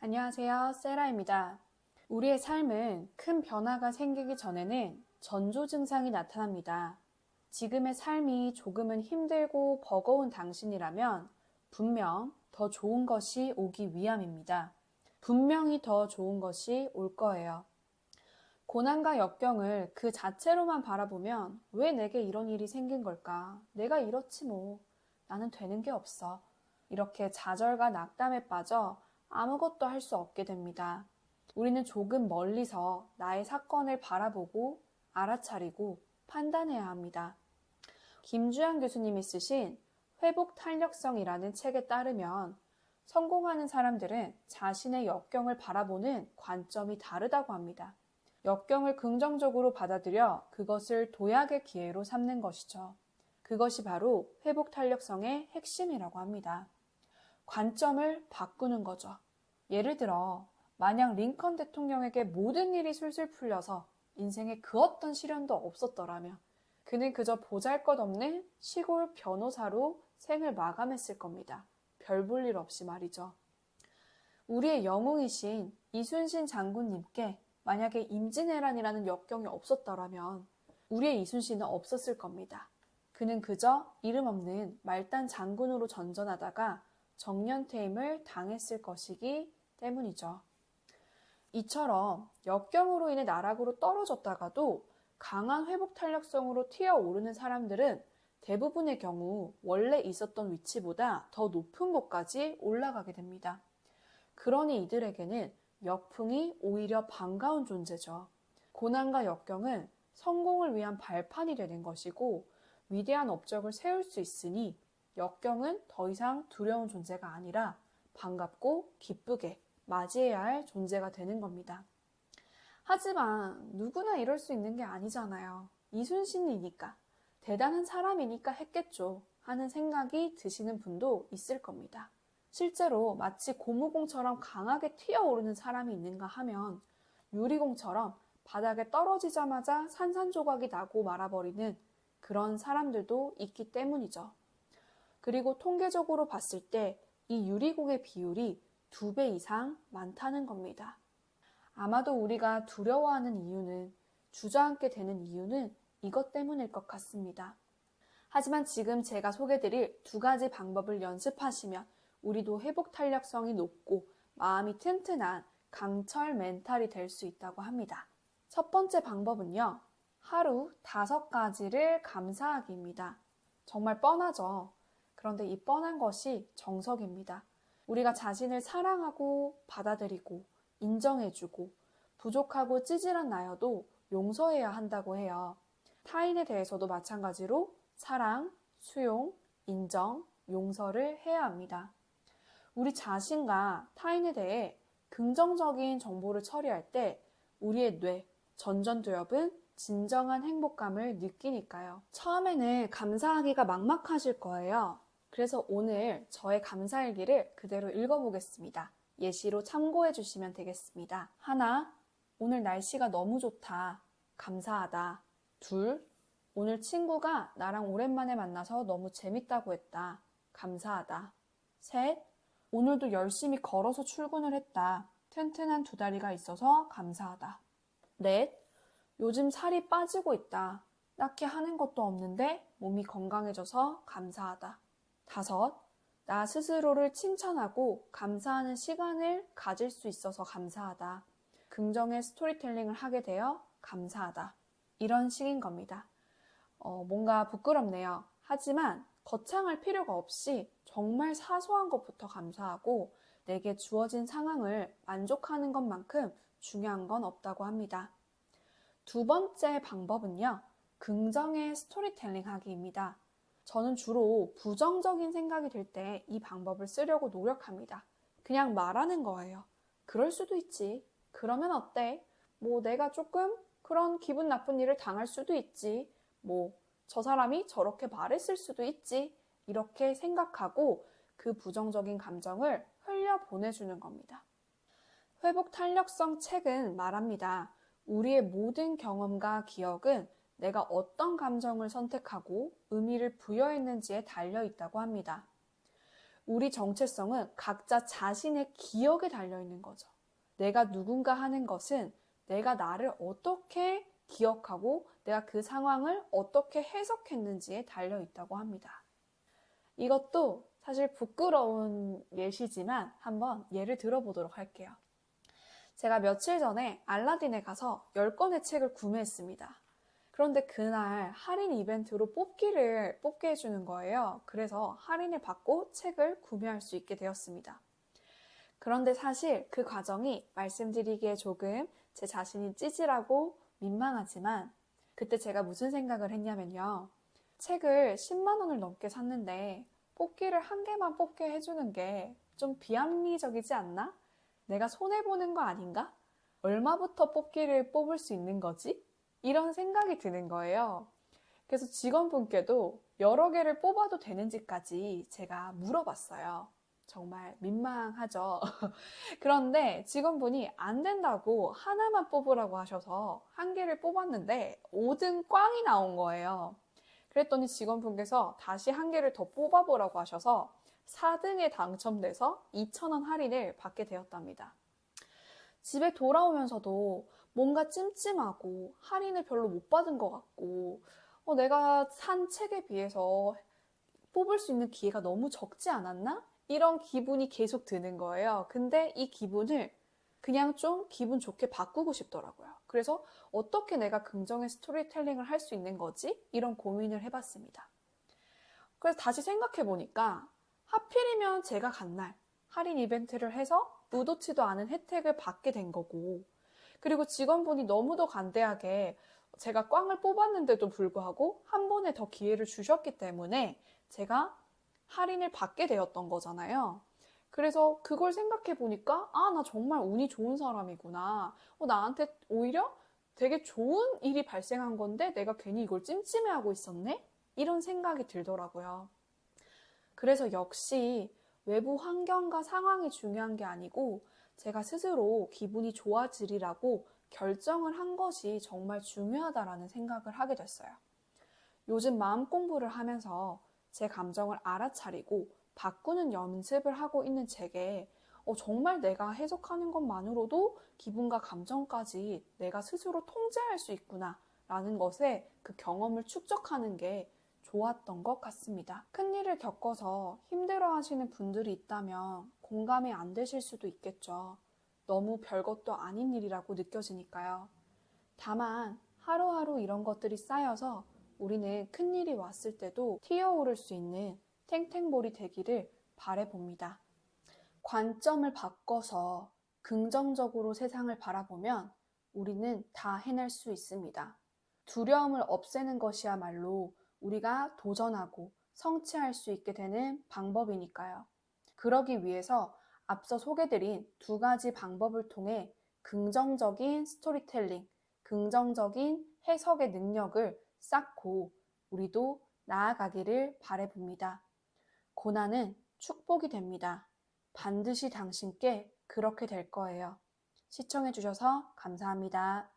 안녕하세요, 세라입니다. 우리의 삶은 큰 변화가 생기기 전에는 전조 증상이 나타납니다. 지금의 삶이 조금은 힘들고 버거운 당신이라면 분명 더 좋은 것이 오기 위함입니다. 분명히 더 좋은 것이 올 거예요. 고난과 역경을 그 자체로만 바라보면 왜 내게 이런 일이 생긴 걸까? 내가 이렇지 뭐. 나는 되는 게 없어. 이렇게 좌절과 낙담에 빠져 아무것도 할 수 없게 됩니다. 우리는 조금 멀리서 나의 사건을 바라보고 알아차리고 판단해야 합니다. 김주영 교수님이 쓰신 회복 탄력성이라는 책에 따르면 성공하는 사람들은 자신의 역경을 바라보는 관점이 다르다고 합니다. 역경을 긍정적으로 받아들여 그것을 도약의 기회로 삼는 것이죠. 그것이 바로 회복 탄력성의 핵심이라고 합니다. 관점을 바꾸는 거죠. 예를 들어 만약 링컨 대통령에게 모든 일이 술술 풀려서 인생에 그 어떤 시련도 없었더라면 그는 그저 보잘것없는 시골 변호사로 생을 마감했을 겁니다. 별 볼 일 없이 말이죠. 우리의 영웅이신 이순신 장군님께 만약에 임진왜란이라는 역경이 없었더라면 우리의 이순신은 없었을 겁니다. 그는 그저 이름 없는 말단 장군으로 전전하다가 정년퇴임을 당했을 것이기 때문이죠. 이처럼 역경으로 인해 나락으로 떨어졌다가도 강한 회복 탄력성으로 튀어오르는 사람들은 대부분의 경우 원래 있었던 위치보다 더 높은 곳까지 올라가게 됩니다. 그러니 이들에게는 역풍이 오히려 반가운 존재죠. 고난과 역경은 성공을 위한 발판이 되는 것이고 위대한 업적을 세울 수 있으니 역경은 더 이상 두려운 존재가 아니라 반갑고 기쁘게 맞이해야 할 존재가 되는 겁니다. 하지만 누구나 이럴 수 있는 게 아니잖아요. 이순신이니까, 대단한 사람이니까 했겠죠 하는 생각이 드시는 분도 있을 겁니다. 실제로 마치 고무공처럼 강하게 튀어오르는 사람이 있는가 하면 유리공처럼 바닥에 떨어지자마자 산산조각이 나고 말아버리는 그런 사람들도 있기 때문이죠. 그리고 통계적으로 봤을 때 이 유리공의 비율이 2배 이상 많다는 겁니다. 아마도 우리가 두려워하는 이유는, 주저앉게 되는 이유는 이것 때문일 것 같습니다. 하지만 지금 제가 소개드릴 2가지 방법을 연습하시면 우리도 회복 탄력성이 높고 마음이 튼튼한 강철 멘탈이 될 수 있다고 합니다. 첫 번째 방법은요, 하루 5가지를 감사하기입니다. 정말 뻔하죠. 그런데 이 뻔한 것이 정석입니다. 우리가 자신을 사랑하고 받아들이고 인정해주고 부족하고 찌질한 나여도 용서해야 한다고 해요. 타인에 대해서도 마찬가지로 사랑, 수용, 인정, 용서를 해야 합니다. 우리 자신과 타인에 대해 긍정적인 정보를 처리할 때 우리의 뇌, 전전두엽은 진정한 행복감을 느끼니까요. 처음에는 감사하기가 막막하실 거예요. 그래서 오늘 저의 감사일기를 그대로 읽어보겠습니다. 예시로 참고해 주시면 되겠습니다. 1. 오늘 날씨가 너무 좋다. 감사하다. 2. 오늘 친구가 나랑 오랜만에 만나서 너무 재밌다고 했다. 감사하다. 3. 오늘도 열심히 걸어서 출근을 했다. 튼튼한 2다리가 있어서 감사하다. 4. 요즘 살이 빠지고 있다. 딱히 하는 것도 없는데 몸이 건강해져서 감사하다. 5. 나 스스로를 칭찬하고 감사하는 시간을 가질 수 있어서 감사하다. 긍정의 스토리텔링을 하게 되어 감사하다. 이런 식인 겁니다. 뭔가 부끄럽네요. 하지만 거창할 필요가 없이 정말 사소한 것부터 감사하고 내게 주어진 상황을 만족하는 것만큼 중요한 건 없다고 합니다. 2번째 방법은요, 긍정의 스토리텔링 하기입니다. 저는 주로 부정적인 생각이 들 때 이 방법을 쓰려고 노력합니다. 그냥 말하는 거예요. 그럴 수도 있지. 그러면 어때? 내가 조금 그런 기분 나쁜 일을 당할 수도 있지. 저 사람이 저렇게 말했을 수도 있지. 이렇게 생각하고 그 부정적인 감정을 흘려보내주는 겁니다. 회복 탄력성 책은 말합니다. 우리의 모든 경험과 기억은 내가 어떤 감정을 선택하고 의미를 부여했는지에 달려 있다고 합니다. 우리 정체성은 각자 자신의 기억에 달려있는 거죠. 내가 누군가 하는 것은 내가 나를 어떻게 기억하고 내가 그 상황을 어떻게 해석했는지에 달려있다고 합니다. 이것도 사실 부끄러운 예시지만 한번 예를 들어보도록 할게요. 제가 며칠 전에 알라딘에 가서 10권의 책을 구매했습니다. 그런데 그날 할인 이벤트로 뽑게 해주는 거예요. 그래서 할인을 받고 책을 구매할 수 있게 되었습니다. 그런데 사실 그 과정이 말씀드리기에 조금 제 자신이 찌질하고 민망하지만 그때 제가 무슨 생각을 했냐면요. 책을 10만 원을 넘게 샀는데 뽑기를 한 개만 뽑게 해주는 게 좀 비합리적이지 않나? 내가 손해보는 거 아닌가? 얼마부터 뽑기를 뽑을 수 있는 거지? 이런 생각이 드는 거예요. 그래서 직원분께도 여러 개를 뽑아도 되는지까지 제가 물어봤어요. 정말 민망하죠. 그런데 직원분이 안 된다고 하나만 뽑으라고 하셔서 한 개를 뽑았는데 5등 꽝이 나온 거예요. 그랬더니 직원분께서 다시 한 개를 더 뽑아보라고 하셔서 4등에 당첨돼서 2,000원 할인을 받게 되었답니다. 집에 돌아오면서도 뭔가 찜찜하고 할인을 별로 못 받은 것 같고 내가 산 책에 비해서 뽑을 수 있는 기회가 너무 적지 않았나? 이런 기분이 계속 드는 거예요. 근데 이 기분을 그냥 좀 기분 좋게 바꾸고 싶더라고요. 그래서 어떻게 내가 긍정의 스토리텔링을 할 수 있는 거지? 이런 고민을 해봤습니다. 그래서 다시 생각해보니까 하필이면 제가 간 날 할인 이벤트를 해서 의도치도 않은 혜택을 받게 된 거고 그리고 직원분이 너무도 간대하게 제가 꽝을 뽑았는데도 불구하고 한 번에 더 기회를 주셨기 때문에 제가 할인을 받게 되었던 거잖아요. 그래서 그걸 생각해 보니까 나 정말 운이 좋은 사람이구나. 나한테 오히려 되게 좋은 일이 발생한 건데 내가 괜히 이걸 찜찜해하고 있었네? 이런 생각이 들더라고요. 그래서 역시 외부 환경과 상황이 중요한 게 아니고 제가 스스로 기분이 좋아지리라고 결정을 한 것이 정말 중요하다라는 생각을 하게 됐어요. 요즘 마음 공부를 하면서 제 감정을 알아차리고 바꾸는 연습을 하고 있는 제게 정말 내가 해석하는 것만으로도 기분과 감정까지 내가 스스로 통제할 수 있구나 라는 것에 그 경험을 축적하는 게 좋았던 것 같습니다. 큰일을 겪어서 힘들어 하시는 분들이 있다면 공감이 안 되실 수도 있겠죠. 너무 별것도 아닌 일이라고 느껴지니까요. 다만 하루하루 이런 것들이 쌓여서 우리는 큰일이 왔을 때도 튀어오를 수 있는 탱탱볼이 되기를 바라봅니다. 관점을 바꿔서 긍정적으로 세상을 바라보면 우리는 다 해낼 수 있습니다. 두려움을 없애는 것이야말로 우리가 도전하고 성취할 수 있게 되는 방법이니까요. 그러기 위해서 앞서 소개드린 2가지 방법을 통해 긍정적인 스토리텔링, 긍정적인 해석의 능력을 쌓고 우리도 나아가기를 바라봅니다. 고난은 축복이 됩니다. 반드시 당신께 그렇게 될 거예요. 시청해주셔서 감사합니다.